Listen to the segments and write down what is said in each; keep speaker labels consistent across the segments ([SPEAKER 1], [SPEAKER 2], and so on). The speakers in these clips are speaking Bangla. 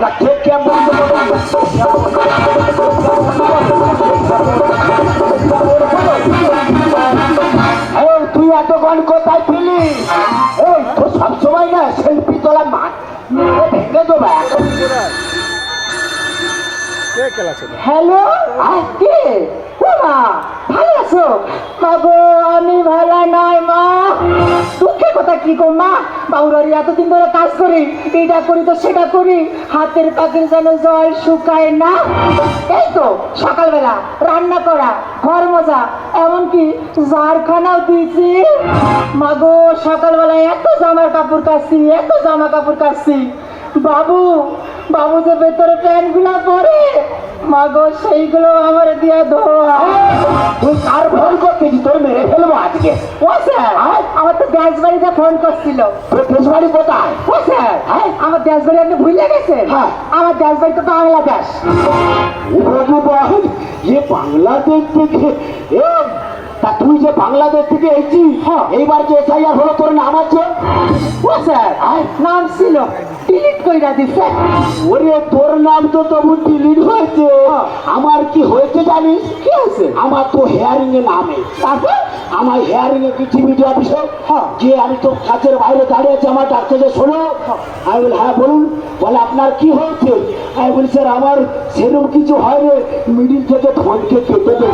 [SPEAKER 1] না কে কেমন তুই এতক্ষণ কোথায় ছিলি? এই তো সবসময় না সেলফি তোলা মাঠ ভেঙে দেবো।
[SPEAKER 2] হ্যালো, কে? মা ভালো আছো? বাবু আমি ভালো নাই মা। দুঃখের কথা কি গো মা, বাবুরারি এতদিন ধরে কাজ করি, এটা করি তো সেটা করি, হাতের পাখির যেন জল শুকায় না। এই তো সকালবেলা রান্না করা, ঘর মোছা, এমনকি জারখানাও দিয়েছি। মা গো সকালবেলা এত জামা কাপড় কাচ্ছি, এত জামা কাপড় কাচ্ছি। বাবু বাবু যে ভেতরে প্যান্ট গুলা পরে মা গো সেইগুলো আমার দিয়া ধোয়া।
[SPEAKER 1] তুই কার ফোন করতেছি? তোর মেরে ফেলবো আজকে।
[SPEAKER 2] ও স্যার আমার তো দেশ বাড়িতে ফোন করছিল।
[SPEAKER 1] তোর দেশ বাড়ি কোথায়?
[SPEAKER 2] ও স্যার আমার দেশ বাড়ি আপনি ভুলে গেছেন?
[SPEAKER 1] হ্যাঁ
[SPEAKER 2] আমার দেশ বাড়ি তো বাংলাদেশ।
[SPEAKER 1] ভগবান, যে বাংলাদেশ থেকে তা তুই যে বাংলাদেশ থেকে এসেছি, এইবার যে এসআইআর হলো তোর নাম আছে?
[SPEAKER 2] ও স্যার নাম ছিল, ডিলিট কইরা দিছে।
[SPEAKER 1] ওরে তোর নাম তো তবু ডিলিট হয়েছে, আমার কি হয়েছে জানিস?
[SPEAKER 2] কি আছে?
[SPEAKER 1] আমার তো হেয়ারিং এ নামে।
[SPEAKER 2] তারপর
[SPEAKER 1] আমার হেয়ারিং এ কিছু মিডিয়া অফিসে যে আমি তো কাছের বাইরে দাঁড়িয়ে আছি, আমার ডাক্তার যে শোনো। আমি বলি হ্যাঁ বলুন। বলে আপনার কি হয়েছে? আমি বলি স্যার আমার সেরকম কিছু হয়নি, মিডিল থেকে ধনকে কেটে দেবে।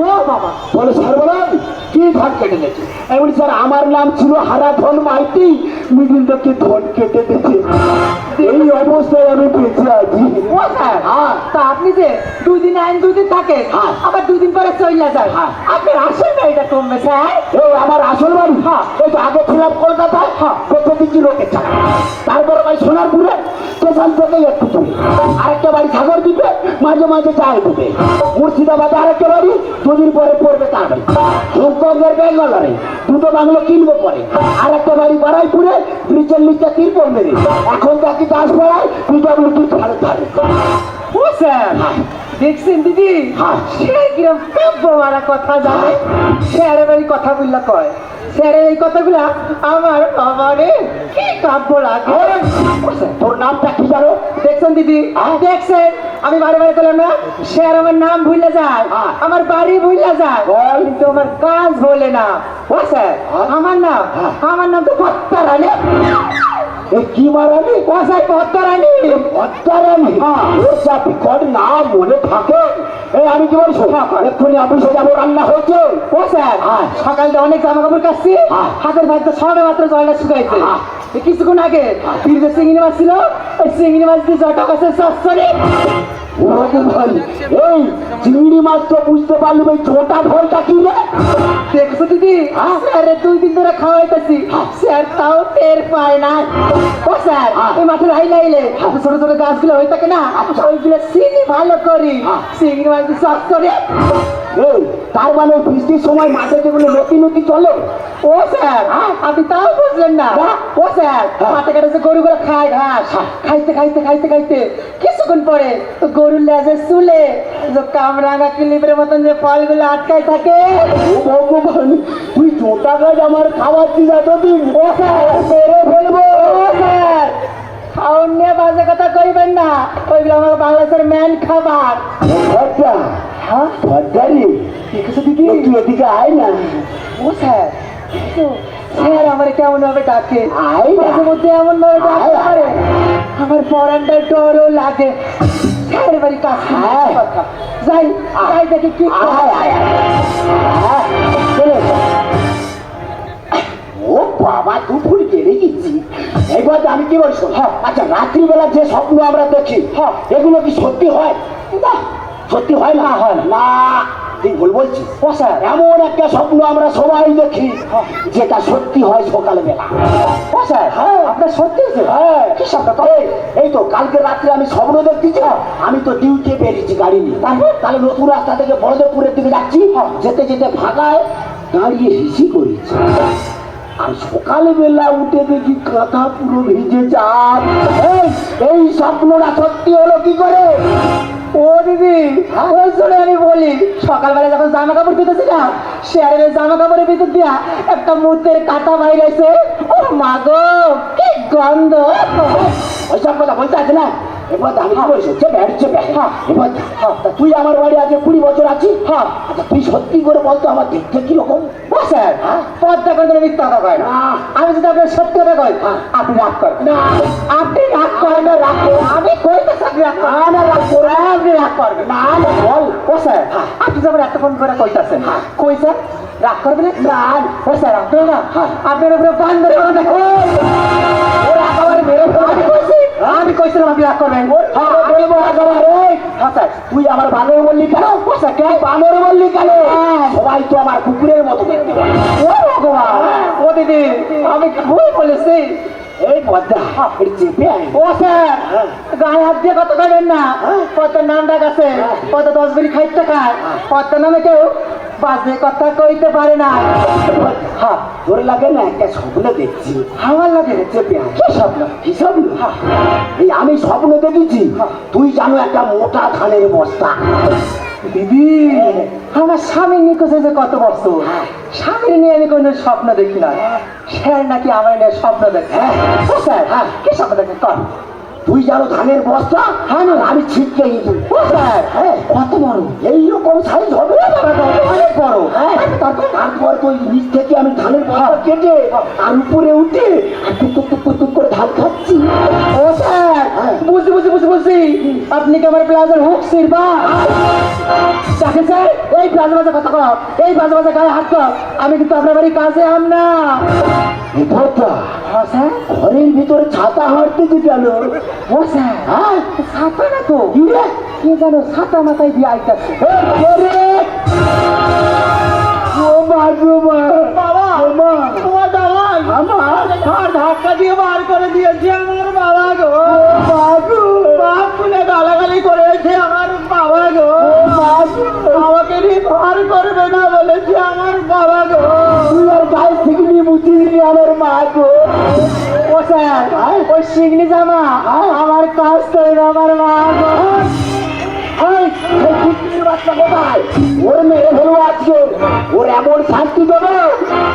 [SPEAKER 2] ও বাবা।
[SPEAKER 1] বলে স্যার বলেন কি ধন কেটে দিয়েছে? আমি বলি স্যার আমার নাম ছিল হারাধন মাইতি, মিডিল থেকে ধন কেটে দিয়েছে। এই অবস্থায় আমি বেঁচে আছি।
[SPEAKER 2] ও স্যার তা আপনি যে দুদিন আইন দুদিন থাকে, আবার দুদিন পরে চলে যায়, আপনার আসল না এটা কমবে স্যার?
[SPEAKER 1] এই আমার আসল বাড়ি এই তো আগে ছিলাম কলকাতায়, বেঁচে দিচ্ছি লোকের ছাড়া। তারপরে ভাই সোনারপুরে স্টেশন থেকে একটু চলে আরেকটা বাড়ি সাগর দ্বীপে, মাঝে মাঝে চায় দেবে। মুর্শিদাবাদে আরেকটা বাড়ি, দুদিন পরে পড়বে তার বাড়ি। হংকংয়ের ব্যাঙ্গালোরে দুটো বাংলো কিনবো পরে, আরেকটা বাড়ি বারাইপুরে, ব্রিজের নিচে তিরপল মেরে। এখন থাকি দাসপাড়ায়, পিডব্লিউডি ভারত ধারে।
[SPEAKER 2] ও স্যার দেখছেন দিদি স্যার কিরম কাব্য মারা কথা জানে, স্যারের এই কথা বললা কয়, স্যারের এই কথাগুলা আমার বাবারে কি কাব্য লাগে।
[SPEAKER 1] তোর নামটা কি জানো?
[SPEAKER 2] দেখছেন দিদি দেখছেন আমি বারে বারে বললাম না, স্যার আমার নাম ভুলে যায়, আমার বাড়ি ভুলে যায়, কিন্তু আমার কাজ বলে না। ও স্যার আমার নাম তো ভট্টারানী।
[SPEAKER 1] কি মারানি?
[SPEAKER 2] কোথায় ভট্টারানী?
[SPEAKER 1] ভট্টারানী নাম মনে থাকে। আমি কি বলছো এক্ষুনি অফিসে যাবো, রান্না হয়েছে।
[SPEAKER 2] ও স্যার সকালে অনেক জামা কাপড় কাচ্ছি, হাতের ভাই তো সবে মাত্র জলটা শুকাইছে। কিছুক্ষণ আগে ফিরবে চিংড়ি মাছ ছিল, ওই চিংড়ি মাছ দিয়ে জলটা কাছে সরি।
[SPEAKER 1] এই চিংড়ি মাছ তো বুঝতে পারলাম, এই ছোটা ঢোলটা কি রে?
[SPEAKER 2] দেখছো দিদি স্যার 2 দিন ধরে খাওয়াইতেছি, স্যার তাও টের পায় না। ও স্যার এই মাঠের আইলে ছোট ছোট গাছগুলো হয়ে থাকে না, ওইগুলো চিনি ভালো করি, চিংড়ি মাছ দিয়ে সস করে।
[SPEAKER 1] এই তার মানে বৃষ্টির সময় মাঠে যেগুলো নদী নদী চলে।
[SPEAKER 2] ও স্যার আপনি তাও বুঝলেন না? ও স্যার মাঠে কাটে গরুগুলো খায় ঘাস, খাইতে খাইতে খাইতে খাইতে কিছুক্ষণ পরে গরুর লেজের চুলে যে কামরাঙা ক্লিপের মতন যে ফলগুলো আটকায় থাকে।
[SPEAKER 1] ও ভগবান, তুই ছোটা গাছ আমার খাওয়াচ্ছিস এতদিন?
[SPEAKER 2] ও স্যার মেরে ফেলবো। ও স্যার খাওয়ার নিয়ে বাজে কথা কইবেন না, ওইগুলো আমার বাংলাদেশের মেন খাবার।
[SPEAKER 1] হ্যাঁ ভট্টারি
[SPEAKER 2] দেখেছো দিদি?
[SPEAKER 1] তুই এদিকে আয় না।
[SPEAKER 2] ও স্যার স্যার আমার কেমন ভাবে ডাকে,
[SPEAKER 1] আয়
[SPEAKER 2] মাঝে মধ্যে এমন ভাবে ডাকে পারে আমার পরানটা ডরও লাগে। স্যারের বাড়ি কাজ যাই যাই দেখি কি।
[SPEAKER 1] ও বাবা দুপুর গেলে গেছি। এইবার আমি কি বলছো? আচ্ছা রাত্রিবেলা যে স্বপ্ন আমরা দেখি এগুলো কি সত্যি হয়? না সত্যি হয় না। হয় না, তুই ভুল বলছিস। ও স্যার এমন একটা স্বপ্ন আমরা সবাই দেখি যেটা সত্যি হয় সকালবেলা। ও স্যার আপনার সত্যি হয়েছে? হ্যাঁ কি স্বপ্ন? এই তো কালকে রাত্রে আমি স্বপ্ন দেখতেছি, আমি তো ডিউটি বেরিয়েছি গাড়ি নিয়ে, তাহলে নতুন রাস্তা থেকে বড়দেবপুরের দিকে যাচ্ছি, যেতে যেতে ফাঁকায় দাঁড়িয়ে হিসি করেছি। আর সকালবেলা উঠে দেখি কাঁথা পুরো ভিজে যায়। এই স্বপ্নটা সত্যি হলো কি করে?
[SPEAKER 2] ও দিদি ওই জন্য আমি বলি, সকালবেলা যখন জামা কাপড় ধুতেছিলাম, শেয়ারের জামা কাপড়ের ভিতর দিয়া একটা মুহূর্তের কাঁটা বাইরেছে। ও মা গো কি গন্ধ!
[SPEAKER 1] ওইসব কথা বলতে আছে না। এবার আমি কি বলছি চেপে চেপে এবার তুই আমার বাড়ি আগে 20 বছর আছিস। হ্যাঁ আচ্ছা তুই সত্যি করে বলতো আমার দেখতে কিরকম?
[SPEAKER 2] স্যার পদ্মা করে মিথ্যা কথা কয় না। আমি যদি আপনার সত্যি কথা কই আপনি রাগ করেন না। আপনি রাগ করেন না, রাগ করেন আমি কইতে আপনি রাগ করেন না, রাগ করেন আপনি রাগ করবেন না। বল ও স্যার আপনি যখন এতক্ষণ করে কইতাছেন কই স্যার রাগ করবেন না? ও স্যার আপনি না আপনার উপরে বান ধরে দেখো আমি কইছিলাম আপনি রাগ করবেন।
[SPEAKER 1] তুই আমার বানর বললি কেন? বানর বললি কেন? সবাই তো আমার কুকুরের মতো দেখতে পারে।
[SPEAKER 2] ও ভগবান ও দিদি আমি ভুল বলেছি।
[SPEAKER 1] এই পদ্মা চেপে আয়।
[SPEAKER 2] ও স্যার গায়ে হাত দিয়ে কত খাবেন না। পদ্মার নাম ডাক আছে, পদ্মা 10 বিড়ি খাইতে খায়। পদ্মার নামে কেউ বাজে কথা কইতে পারে না।
[SPEAKER 1] হ্যাঁ তোর লাগে না একটা স্বপ্ন দেখছি।
[SPEAKER 2] আমার লাগে
[SPEAKER 1] চেপে আয়। কি স্বপ্ন? কি স্বপ্ন? এই আমি স্বপ্ন দেখেছি তুই জানো একটা মোটা ধানের বস্তা।
[SPEAKER 2] দিদি আমার স্বামী নিখোঁজ হয়েছে কত বছর, স্বামী নিয়ে আমি কোনো স্বপ্ন দেখি না। স্যার নাকি আমার নিয়ে স্বপ্ন দেখে। ও স্যার কি স্বপ্ন দেখে কর?
[SPEAKER 1] তুই জানো ধানের বস্তা? হ্যাঁ আমি ছিটকে গেছি।
[SPEAKER 2] ও স্যার
[SPEAKER 1] কত বড়? এইরকম সাইজ হবে
[SPEAKER 2] অনেক বড়।
[SPEAKER 1] তারপর তুই নিচ থেকে আমি ধানের বস্তা কেটে আর উপরে উঠে টুক টুক টুক করে ধান খাচ্ছি।
[SPEAKER 2] ও স্যার বুঝছি বুঝছি বুঝছি বুঝছি আপনি কি আমার প্লাজার হুক সিরবা? দেখে স্যার এই প্লাজা বাজা কথা কর, এই বাজা বাজা গায়ে হাত কর, আমি কিন্তু আপনার বাড়ি কাজে আম না। স্যার
[SPEAKER 1] ঘরের ভিতরে ছাতা হাঁটতে গেল।
[SPEAKER 2] ও স্যার ছাতা না তো কি জানো ছাতা মাথায় দিয়ে আইতাছে। ধাক্কা দিয়ে বার করে দিয়েছে আমার বাবা গো। বাপ খুলে গালাগালি করেছে আমার বাবা গো। আমাকে নিয়ে বার করবে না বলেছে আমার বাবা গো।
[SPEAKER 1] তুই আর গায়ে শিখবি বুঝিনি আমার মা গো।
[SPEAKER 2] ও স্যার ওই শিগনি জামা আমার কাজ করে আমার মা গো।
[SPEAKER 1] ওর মেয়ে হলো আজকে ওর এমন শান্তি দেবে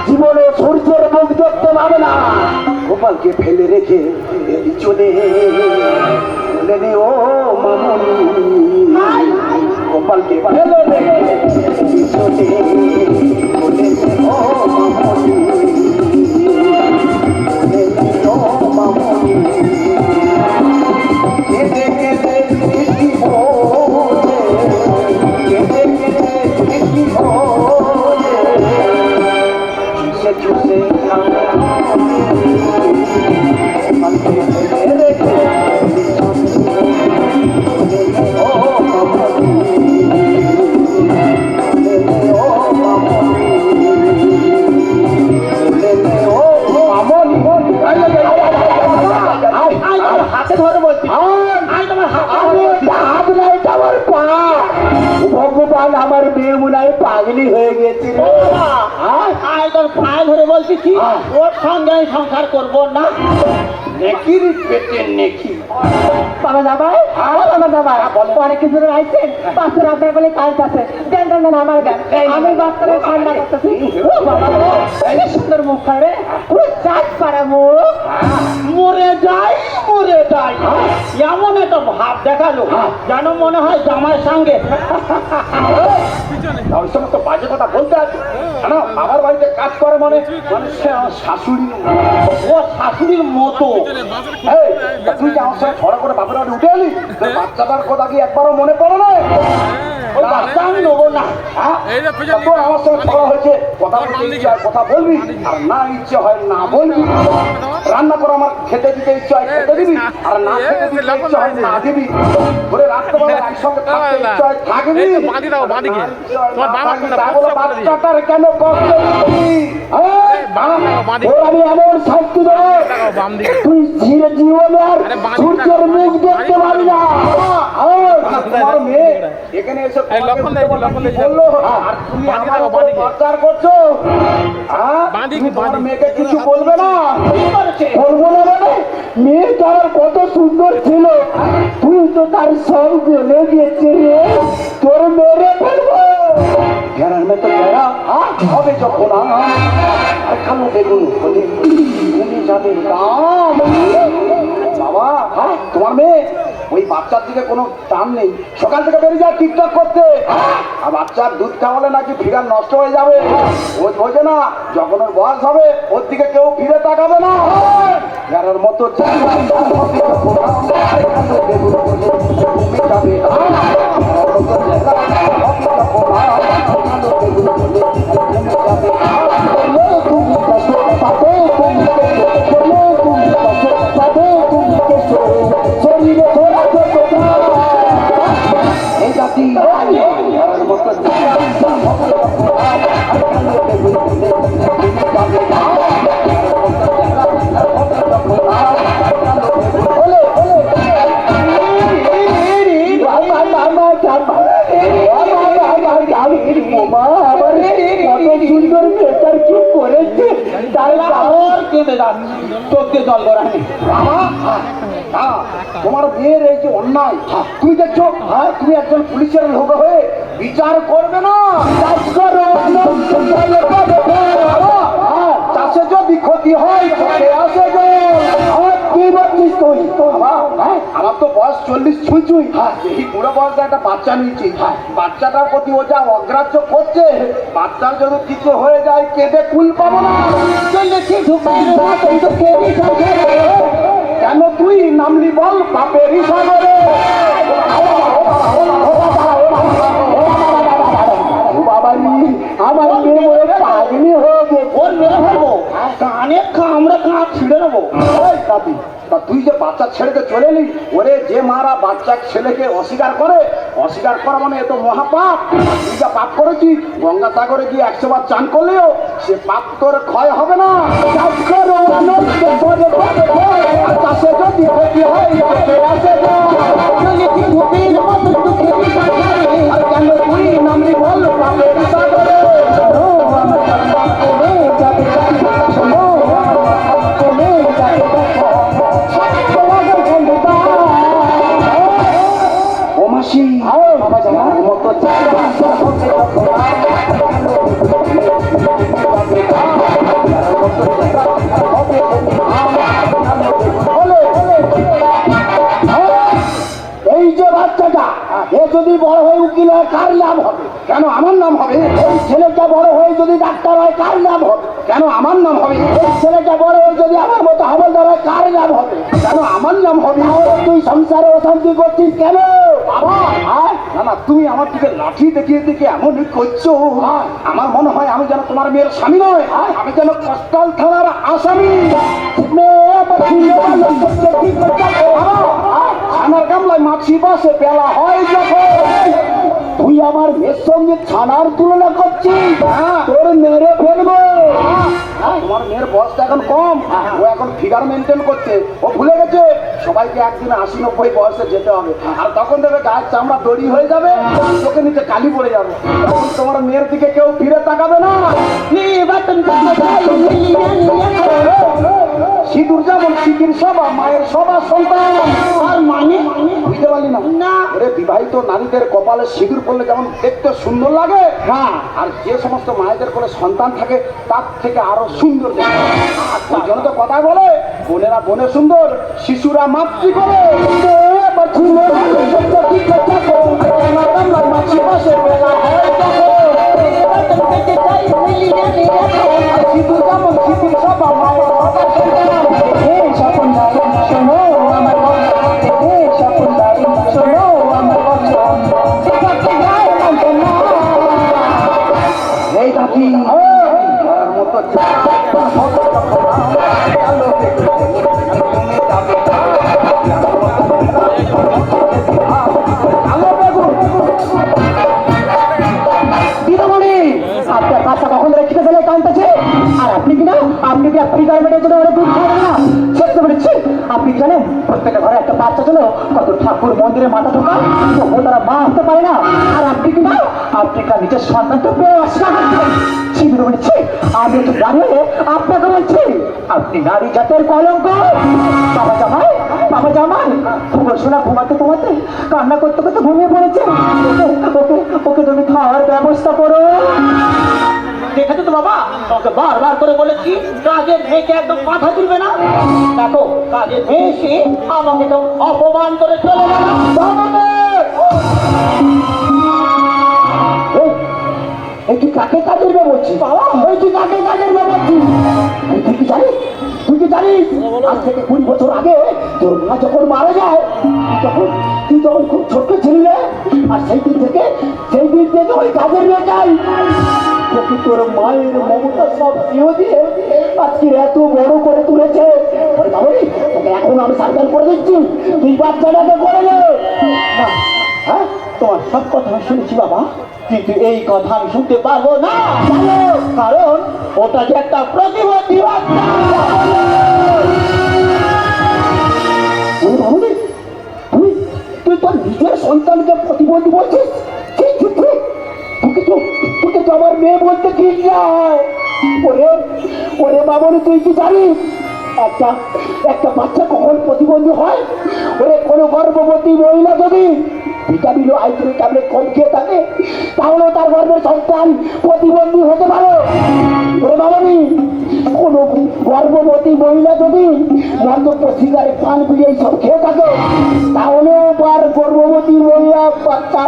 [SPEAKER 1] জীবনে সূর্যের মুখ দেখতে পাবে না। গোপালকে ফেলে রেখে চলে নে ও মামনি, গোপালকে ফেলে রেখে চলে ও মামনি, ও মামনি কেঁদে কেঁদে ভগবান আমার মেয়ে মনে হয় পাগলি হয়ে গেছে।
[SPEAKER 2] তোর পায়ে ধরে বলছি কি ওর সঙ্গে আমি সংসার করবো না।
[SPEAKER 1] নেকির পেটে নেকি
[SPEAKER 2] বাবা যাবাই বাবা যাবাই অনেক কিছু আইছেন বাচ্চার আপনার বলে কাজ আছে দেন দেন দেন আমার দেন আমি বাচ্চারা ঠান্ডা করতেছি। ও বাবা এই সুন্দর মুখ করে পুরো চাঁদ পাড়া মুখ। মরে যাই এমন একটা ভাব দেখালো যেন মনে হয় জামাইয়ের সঙ্গে।
[SPEAKER 1] ওই সমস্ত বাজে কথা বলতে আছে কেন? আমার বাড়িতে কাজ করে মানে শাশুড়ি,
[SPEAKER 2] ও শাশুড়ির মতো।
[SPEAKER 1] তুই যে আমার সঙ্গে ছড়া করে বাপের বাড়ি উঠে এলি বাচ্চাটার কথা কি একবারও মনে পড়ে না?
[SPEAKER 2] ওই বাচ্চা আমি নেবো না।
[SPEAKER 1] তোর আমার সঙ্গে ছড়া হয়েছে কথা বলতে ইচ্ছে হয় কথা বলবি আর না ইচ্ছে হয় না বলবি। রান্না করে আমার খেতে দিতে ইচ্ছে হয় খেতে দিবি আর না খেতে দিতে ইচ্ছে হয় না দিবি। করে রাত্রেবেলা একসঙ্গে থাকতে ইচ্ছে হয় থাকবি। বাচ্চাটার কেন কষ্ট দিবি? আমি এমন শাস্তি দেবো তুই জীবনে আর সূর্যের মুখ দেখতে পারবি না। তোমার মেয়ে এখানে এসে বললো আর তুমি আমার উপর অত্যাচার করছো, তুমি তোমার মেয়েকে কিছু বলবে না? বলবো না মানে মেয়ে তার কত সুন্দর ছিল, তুই তো তার সব গলে গেছে রে, তোর মেরে ফেলবো। ঘেরার মেয়ে তো ঘেরা হবে যখন আর কালো বেগুন হলে যাবে বাবা হ্যাঁ তোমার মেয়ে ওই বাচ্চার দিকে কোনো টান নেই, সকাল থেকে বেরিয়ে যায় টিকটক করতে, আর বাচ্চার দুধ খাওয়ালে নাকি ফিগার নষ্ট হয়ে যাবে। ও বোঝে না যখন ওর বয়স হবে ওর দিকে কেউ ফিরে তাকাবে না। যার মতো এই জাতি সুন্দর মেয়েটার কি করেছে কেঁদে যাচ্ছে, চোখে জল গড়ানি। তোমার মেয়ের এই যে অন্যায় তুমি দেখছো, হ্যাঁ তুমি একজন পুলিশের লোক হয়ে বিচার করবে না? চাষে যদি ক্ষতি হয় চোখে আসে আমার তো বয়স 40 ছুঁই, এই বুড়ো বয়সে একটা বাচ্চা নিয়েছি, বাচ্চাটার প্রতি ও যা অগ্রাহ্য করছে, বাচ্চার যদি কিছু হয়ে যায় কেঁদে কুল পাবো না। কেন তুই নামলি বল বাপের সাগরে? আমার মেয়ে পাগলি হয়ে ওর মেয়ে হবো, কানে আমরা কাঁচ ছিঁড়ে নেবো। তুই যে বাচ্চা ছেড়েকে চলে এলি, ওরে যে মারা বাচ্চা ছেলেকে অস্বীকার করে, অস্বীকার করা মানে এ তো মহাপাপ। তুই যা পাপ করেছিস গঙ্গা সাগরে গিয়ে 100 বার চান করলেও সে পাপ তোর ক্ষয় হবে না। চাষে যদি ক্ষতি হয় কেন তুই নামলি বল বাপের সাগরে? ও মাসি বাবা যাওয়ার মতো এই যে বাচ্চাটা এ যদি বড় হয়ে উকিল হয় কার লাভ হবে? কেন আমার নাম হবে? এই ছেলেটা বড় হয়ে যদি ডাক্তার হয় কার লাভ হবে? কেন আমার নাম হবে? এই ছেলেটা বড় হয়ে যদি আমার মতো হাবলদার হয় কার লাভ হবে? কেন আমার নাম হবে? তুই সংসারে অশান্তি করছিস কেন বাবা? না না তুমি আমার দিকে লাঠি দেখিয়ে দেখে এমনই করছো, আমার মনে হয় আমি যেন তোমার মেয়ের স্বামী নয়, আমি যেন কষ্টাল থানার আসামি। ছানার গামলায় মাছি বসে বেলা হয় যখন, তুই আমার মেয়ের সঙ্গে ছানার তুলনা করছিস? তোর মেরে ফেলবো। তোমার মেয়ের বয়সটা এখন কম, ও এখন ফিগার মেনটেন করছে, ও ভুলে গেছে সবাইকে একদিন 80-90 বয়সে যেতে হবে, আর তখন দেখবে গায়ের চামড়া দড়ি হয়ে যাবে, চোখে নিচে কালি পড়ে যাবে, তখন তোমার মেয়ের দিকে কেউ ফিরে তাকাবে না। সিঁদুর যেমন সিঁদুর সবা মায়ের সবা সন্তান, আর মানে বুঝতে পারলি না? ওরে বিবাহিত নারীদের কপালে সিঁদুর পড়লে যেমন দেখতে সুন্দর লাগে, হ্যাঁ, আর যে সমস্ত মায়েদের কোলে সন্তান থাকে তার থেকে আরো সুন্দর দেখে। ওই জন্য তো কথা বলে বোনেরা বনে সুন্দর, শিশুরা মাতৃ করে। সিঁদুর যেমন সিঁদুর সবা মায়ের আপনি জানেন প্রত্যেকটা ঘরে একটা বাচ্চা ছিল, কত ঠাকুর মন্দিরে মাথা ঢোকা তবুও তারা মা আসতে পারে না। আর আপনি কিনা আফ্রিকা নিজের সন্তানকে পেয়ে অস্বীকার করছেন। শিবির বলেছি আমি একটু দাঁড়িয়ে আপনাকে বলছি আপনি নারী জাতের কলঙ্ক। বাবা জামাই, বাবা জামাই, শোনা ঘুমাতে ঘুমাতে কান্না করতে করতে ঘুমিয়ে পড়েছে, ওকে ওকে ওকে তুমি খাওয়ার ব্যবস্থা করো। দেখে তো তো বাবা, তোকে বারবার করে বলেছি কাজের মেয়েকে একদম মাথা তুলবে না। দেখো কাজের মেয়ে এসে আমাকে তো অপমান করে চলে গেল। তুই কাকে কাজের মেয়ে বলছিস? তুই কাকে কাজের মেয়ে বলছিস? তুই কি জানিস? তুই কি জানিস আজ থেকে 20 বছর আগে তোর মা যখন মারা যায়, তুই যখন খুব ছোট্ট ছিলি রে, আর সেই দিন থেকে ওই কাজের মেয়ে যাই তোকে তোর মায়ের মমতা সব দিয়ে দিয়ে আজকে এত বড় করে তুলেছে। তাহলে তোকে এখন আমি সাবধান করে দিচ্ছি, তুই বাচ্চাটাকে করে নে। না, হ্যাঁ তোমার সব কথা আমি শুনেছি বাবা, কিন্তু এই কথা আমি শুনতে পারবো না। কারণ ওটা যে একটা প্রতিবন্ধী বাচ্চা। তুই তোর নিজের সন্তানকে প্রতিবন্ধী বলছিস? তোকে তো আমার মেয়ে বলতে ঠিক যায়। ওরে বাবুরে, তুই কি জানিস একটা বাচ্চা কখন প্রতিবন্ধী হয়? ওরে কোনো গর্ভবতী মহিলা যদি ভিটামিন আইসক্রিম ট্যাবলেট কম খেয়ে থাকে তাহলেও তার গর্ভের সন্তান প্রতিবন্ধী হতে পারে। ওরে বাবানি, কোনো গর্ভবতী মহিলা যদি মদ্যপ সিগারেট পান বিড়ি সব খেয়ে থাকে তাহলেও তার গর্ভবতী মহিলা বাচ্চা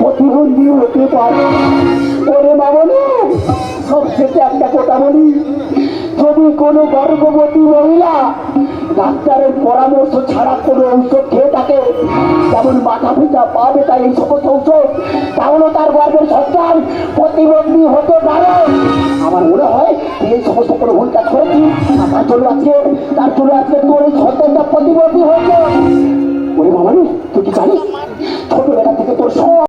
[SPEAKER 1] প্রতিবন্ধী হতে পারে। ওরে বাবানি, সবশেষে একটা কথা বলি, যদি কোনো গর্ভবতী মহিলা ডাক্তারের পরামর্শ ছাড়া কোনো ঔষধ খেয়ে থাকে, যেমন মাথা পিঠা পা ব্যথা এই সমস্ত ঔষধ, তাহলে তার গর্ভের সন্তান প্রতিবন্ধী হতে পারে। আমার মনে হয় এই সমস্ত কোনো ভুল কাজ করেছি, তার জন্য আজকে তোর এই সন্তানটা প্রতিবন্ধী হয়েছে। ওরে বাবা রে, তুই কি জানিস ছোটবেলা থেকে তোর সব